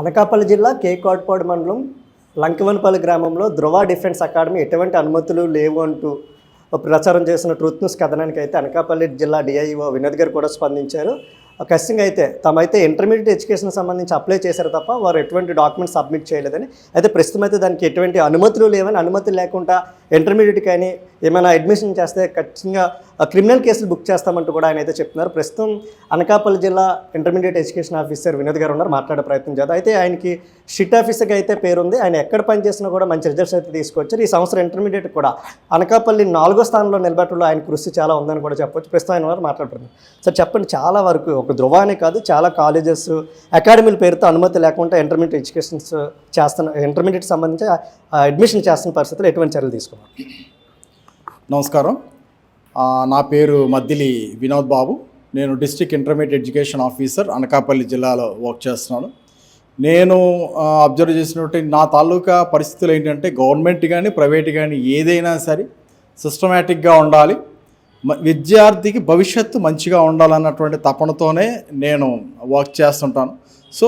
అనకాపల్లి జిల్లా కేకోట్పాడు మండలం లంకివనపల్లి గ్రామంలో ధృవ డిఫెన్స్ అకాడమీ ఎటువంటి అనుమతులు లేవు అంటూ ప్రచారం చేసిన ట్రూత్ న్యూస్ కథనానికి అయితే అనకాపల్లి జిల్లా డిఐఓ వినోద్ గారు కూడా స్పందించారు. ఖచ్చితంగా అయితే తమైతే ఇంటర్మీడియట్ ఎడ్యుకేషన్ సంబంధించి అప్లై చేశారు తప్ప వారు ఎటువంటి డాక్యుమెంట్స్ సబ్మిట్ చేయలేదని, అయితే ప్రస్తుతం అయితే దానికి ఎటువంటి అనుమతులు లేవని, అనుమతులు లేకుండా ఇంటర్మీడియట్ కానీ ఏమైనా అడ్మిషన్ చేస్తే ఖచ్చితంగా క్రిమినల్ కేసులు బుక్ చేస్తామంటూ కూడా ఆయన అయితే చెప్తున్నారు. ప్రస్తుతం అనకాపల్లి జిల్లా ఇంటర్మీడియట్ ఎడ్యుకేషన్ ఆఫీసర్ వినోద్ గారు ఉన్నారు, మాట్లాడే ప్రయత్నం చేద్దాం. అయితే ఆయనకి షిట్ ఆఫీసర్గా అయితే పేరుంది. ఆయన ఎక్కడ పనిచేసినా కూడా మంచి రిజల్ట్స్ అయితే తీసుకొచ్చారు. ఈ సంవత్సరం ఇంటర్మీడియట్ కూడా అనకాపల్లి 4వ స్థానంలో నిలబెట్టడంలో ఆయన కృషి చాలా ఉందని కూడా చెప్పొచ్చు. ప్రస్తుతం ఆయన వారు మాట్లాడుతున్నారు. సార్ చెప్పండి, చాలా వరకు ఒక ధృవ అనే కాదు, చాలా కాలేజెస్ అకాడమీల పేరుతో అనుమతి లేకుండా ఇంటర్మీడియట్ ఎడ్యుకేషన్స్ ఇంటర్మీడియట్ సంబంధించి అడ్మిషన్ చేస్తున్న పరిస్థితుల్లో ఎటువంటి చర్యలు తీసుకున్నారు? నమస్కారం, నా పేరు మద్దిలి వినోద్ బాబు. నేను district intermediate education officer Anakapalli జిల్లాలో వర్క్ చేస్తున్నాను. నేను అబ్జర్వ్ చేసినట్టు నా తాలూకా పరిస్థితులు ఏంటంటే గవర్నమెంట్ కానీ ప్రైవేట్ కానీ ఏదైనా సరే సిస్టమేటిక్గా ఉండాలి, విద్యార్థికి భవిష్యత్తు మంచిగా ఉండాలన్నటువంటి తపనతోనే నేను వర్క్ చేస్తుంటాను. సో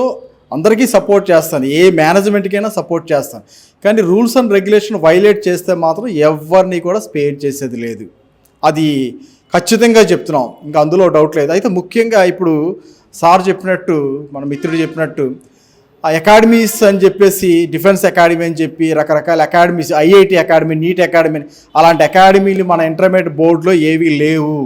అందరికీ సపోర్ట్ చేస్తాను, ఏ మేనేజ్మెంట్కైనా సపోర్ట్ చేస్తాను. కానీ రూల్స్ అండ్ రెగ్యులేషన్ వైలేట్ చేస్తే మాత్రం ఎవరిని కూడా స్పేర్ చేసేది లేదు, అది ఖచ్చితంగా చెప్తున్నాం, ఇంకా అందులో డౌట్ లేదు. అయితే ముఖ్యంగా ఇప్పుడు సార్ చెప్పినట్టు, మన మిత్రుడు చెప్పినట్టు అకాడమీస్ అని చెప్పేసి డిఫెన్స్ అకాడమీ అని చెప్పి రకరకాల academies, IIT academy, NEET academy, అలాంటి అకాడమీలు మన ఇంటర్మీడియట్ బోర్డులో ఏవీ లేవు.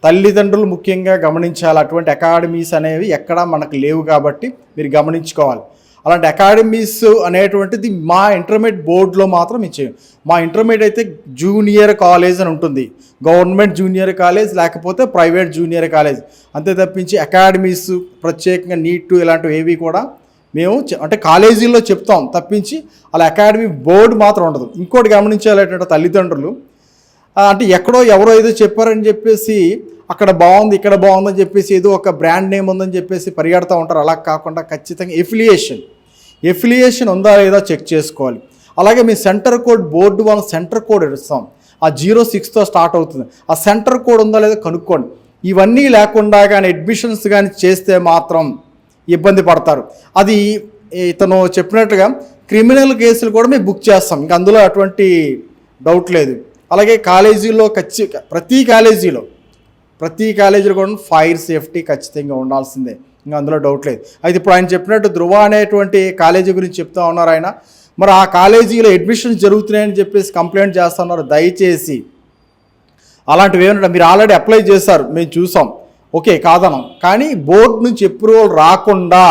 తల్లిదండ్రులు ముఖ్యంగా గమనించాలి, అటువంటి అకాడమీస్ అనేవి ఎక్కడా మనకు లేవు కాబట్టి మీరు గమనించుకోవాలి. అలాంటి అకాడమీస్ అనేటువంటిది మా ఇంటర్మీడియట్ బోర్డులో మాత్రం ఇచ్చేయం. మా ఇంటర్మీడియట్ అయితే జూనియర్ కాలేజ్ అని ఉంటుంది, గవర్నమెంట్ జూనియర్ కాలేజ్ లేకపోతే ప్రైవేట్ జూనియర్ కాలేజ్, అంతే తప్పించి అకాడమీస్ ప్రత్యేకంగా నీట్ ఇలాంటివి ఏవి కూడా మేము అంటే కాలేజీల్లో చెప్తాం తప్పించి అలా అకాడమీ బోర్డు మాత్రం ఉండదు. ఇంకోటి గమనించాలంటే తల్లిదండ్రులు అంటే ఎక్కడో ఎవరో ఏదో చెప్పారని చెప్పేసి అక్కడ బాగుంది ఇక్కడ బాగుందని చెప్పేసి ఏదో ఒక బ్రాండ్ నేమ్ ఉందని చెప్పేసి పరిగెడతా ఉంటారు. అలా కాకుండా ఖచ్చితంగా ఎఫిలియేషన్ ఉందా లేదా చెక్ చేసుకోవాలి. అలాగే మీ సెంటర్ కోడ్ బోర్డు వాళ్ళ సెంటర్ కోడ్ ఇస్తాం, ఆ 06తో స్టార్ట్ అవుతుంది, ఆ సెంటర్ కోడ్ ఉందా లేదా కనుక్కోండి. ఇవన్నీ లేకుండా కానీ అడ్మిషన్స్ కానీ చేస్తే మాత్రం ఇబ్బంది పడతారు. అది ఇతను చెప్పినట్టుగా క్రిమినల్ కేసులు కూడా మేము బుక్ చేస్తాం, ఇంకా అందులో అటువంటి డౌట్ లేదు. అలాగే కాలేజీలో ప్రతి కాలేజీలో కూడా ఫైర్ సేఫ్టీ ఖచ్చితంగా ఉండాల్సిందే, ఇంకా అందులో డౌట్ లేదు. అయితే ఇప్పుడు ఆయన చెప్పినట్టు ధృవ అనేటువంటి కాలేజీ గురించి చెప్తా ఉన్నారు ఆయన. మరి ఆ కాలేజీలో అడ్మిషన్స్ జరుగుతున్నాయని చెప్పేసి కంప్లైంట్ చేస్తున్నారు. దయచేసి అలాంటివి ఏమన్నా మీరు ఆల్రెడీ అప్లై చేశారు, మేము చూసాం, ఓకే కాదనం, కానీ బోర్డు నుంచి అప్రూవల్ రాకుండా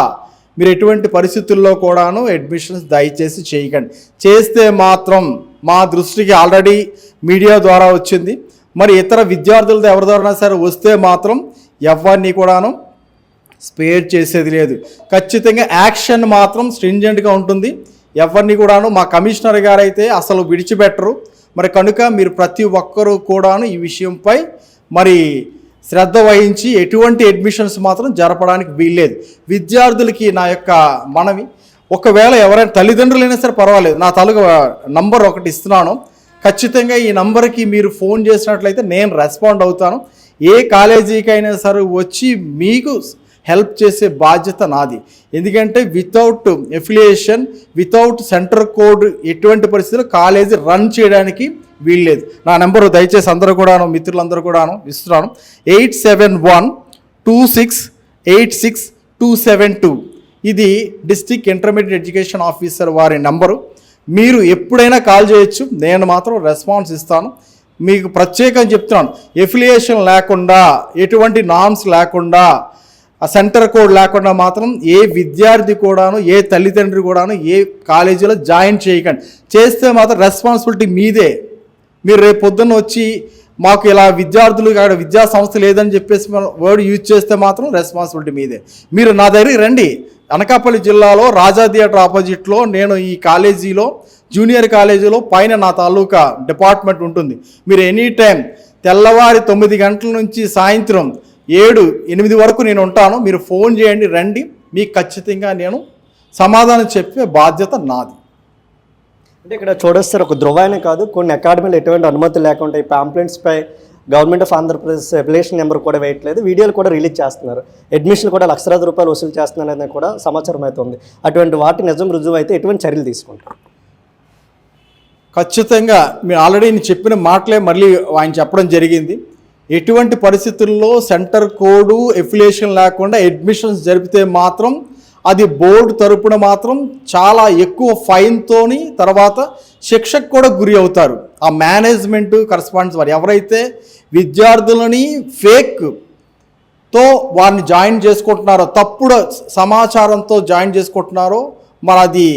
మీరు ఎటువంటి పరిస్థితుల్లో కూడాను అడ్మిషన్స్ దయచేసి చేయకండి. చేస్తే మాత్రం మా దృష్టికి ఆల్రెడీ మీడియా ద్వారా వచ్చింది, మరి ఇతర విద్యార్థులతో ఎవరి ద్వారా సరే వస్తే మాత్రం ఎవరిని కూడాను స్పేర్ చేసేది లేదు. ఖచ్చితంగా యాక్షన్ మాత్రం స్ట్రింజెంట్గా ఉంటుంది. ఎవరిని కూడాను మా కమిషనర్ గారు అయితే అసలు విడిచిపెట్టరు. మరి కనుక మీరు ప్రతి ఒక్కరూ కూడాను ఈ విషయంపై మరి శ్రద్ధ వహించి ఎటువంటి అడ్మిషన్స్ మాత్రం జరపడానికి వీల్లేదు. విద్యార్థులకి నా యొక్క మనవి, ఒకవేళ ఎవరైనా తల్లిదండ్రులైనా సరే పర్వాలేదు, నా తాలూకా నంబర్ ఒకటి ఇస్తున్నాను, ఖచ్చితంగా ఈ నంబర్కి మీరు ఫోన్ చేసినట్లయితే నేను రెస్పాండ్ అవుతాను. ఏ కాలేజీకైనా సరే వచ్చి మీకు హెల్ప్ చేసే బాధ్యత నాది. ఎందుకంటే without affiliation, without centre code ఎటువంటి పరిస్థితుల్లో కాలేజీ రన్ చేయడానికి వీల్లేదు. నా నెంబరు దయచేసి అందరూ కూడాను, మిత్రులందరూ కూడాను ఇస్తున్నాను, 8712686272. ఇది డిస్ట్రిక్ట్ ఇంటర్మీడియట్ ఎడ్యుకేషన్ ఆఫీసర్ వారి నంబరు. మీరు ఎప్పుడైనా కాల్ చేయొచ్చు, నేను మాత్రం రెస్పాన్స్ ఇస్తాను. మీకు ప్రత్యేకంగా చెప్తున్నాను, ఎఫిలియేషన్ లేకుండా, ఎటువంటి నామ్స్ లేకుండా, ఆ సెంటర్ కోడ్ లేకుండా మాత్రం ఏ విద్యార్థి కూడాను, ఏ తల్లిదండ్రి కూడాను ఏ కాలేజీలో జాయిన్ చేయకండి. చేస్తే మాత్రం రెస్పాన్సిబిలిటీ మీదే. మీరు రేపు పొద్దున్న వచ్చి మాకు ఇలా విద్యార్థులు విద్యా సంస్థ లేదని చెప్పేసి వర్డ్ యూజ్ చేస్తే మాత్రం రెస్పాన్సిబిలిటీ మీదే. మీరు నా దగ్గరికి రండి, అనకాపల్లి జిల్లాలో రాజా థియేటర్ ఆపోజిట్లో నేను ఈ కాలేజీలో జూనియర్ కాలేజీలో పైన నా తాలూకా డిపార్ట్మెంట్ ఉంటుంది. మీరు ఎనీ టైం తెల్లవారి 9 గంటల నుంచి సాయంత్రం 7-8 వరకు నేను ఉంటాను. మీరు ఫోన్ చేయండి, రండి, మీకు ఖచ్చితంగా నేను సమాధానం చెప్పే బాధ్యత నాది. అంటే ఇక్కడ చూడొస్తారు, ఒక ధృవ అనే కాదు, కొన్ని అకాడమీలు ఎటువంటి అనుమతి లేకుండా ఈ పాంప్లెంట్స్పై government of Andhra Pradesh application number కూడా వేయట్లేదు, వీడియోలు కూడా రిలీజ్ చేస్తున్నారు, అడ్మిషన్ కూడా ₹1,00,000 వసూలు చేస్తున్నారనేది కూడా సమాచారం అయితే ఉంది. అటువంటి వాటి నిజం రుజువు అయితే ఎటువంటి చర్యలు తీసుకుంటారు? ఖచ్చితంగా మీరు ఆల్రెడీ నేను చెప్పిన మాటలే మళ్ళీ ఆయన చెప్పడం జరిగింది. ఎటువంటి పరిస్థితుల్లో సెంటర్ కోడ్ ఎఫిలియేషన్ లేకుండా అడ్మిషన్స్ జరిపితే మాత్రం అది బోర్డు తరపున మాత్రం చాలా ఎక్కువ ఫైన్తోని తర్వాత శిక్షకు కూడా గురి అవుతారు. ఆ మేనేజ్మెంట్ కరస్పాండెన్స్ వారు ఎవరైతే విద్యార్థులని ఫేక్తో వారిని జాయిన్ చేసుకుంటున్నారో, తప్పుడు సమాచారంతో జాయిన్ చేసుకుంటున్నారో మరి అది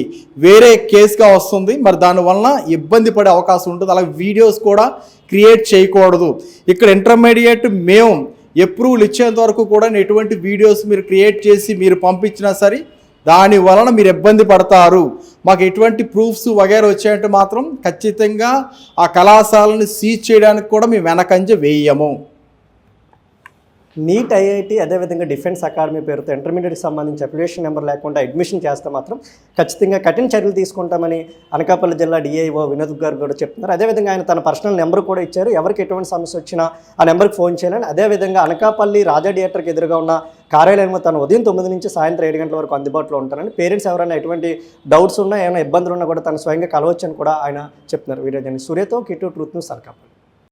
వేరే కేసుగా వస్తుంది. మరి దానివలన ఇబ్బంది పడే అవకాశం ఉంటుంది. అలాగే వీడియోస్ కూడా క్రియేట్ చేయకూడదు. ఇక్కడ ఇంటర్మీడియట్ మేము అప్రూవల్ ఇచ్చేంత వరకు కూడా ఎటువంటి వీడియోస్ మీరు క్రియేట్ చేసి మీరు పంపించినా సరే దాని వలన మీరు ఇబ్బంది పడతారు. మాకు ఎటువంటి ప్రూఫ్స్ వగైరా వచ్చాయంటే మాత్రం ఖచ్చితంగా ఆ కళాశాలను సీజ్ చేయడానికి కూడా మేము వెనకంజ వేయము. నీట్, ఐఐటి, అదేవిధంగా డిఫెన్స్ అకాడమీ పేరుతో ఇంటర్మీడియట్కి సంబంధించి అప్లికేషన్ నెంబర్ లేకుండా అడ్మిషన్ చేస్తే మాత్రం ఖచ్చితంగా కఠిన చర్యలు తీసుకుంటామని అనకాపల్లి జిల్లా డిఐఓ వినోద్ గారు కూడా చెప్తున్నారు. అదేవిధంగా ఆయన తన పర్సనల్ నెంబర్ కూడా ఇచ్చారు, ఎవరికి ఎటువంటి సమస్య వచ్చినా ఆ నెంబర్కి ఫోన్ చేయాలని. అదేవిధంగా అనకాపల్లి రాజా థియేటర్కి ఎదురుగా ఉన్న కార్యాలయంలో తను ఉదయం 9 నుంచి సాయంత్రం 7 గంటల వరకు అందుబాటులో ఉంటారని, పేరెంట్స్ ఎవరైనా ఎటువంటి డౌట్స్ ఉన్నా, ఏమైనా ఇబ్బందులు ఉన్నా కూడా తను స్వయంగా కలవచ్చని కూడా ఆయన చెప్తున్నారు. వీడియో సూర్యతో కిటు ట్రూత్ న్యూస్ అనకాపల్లి.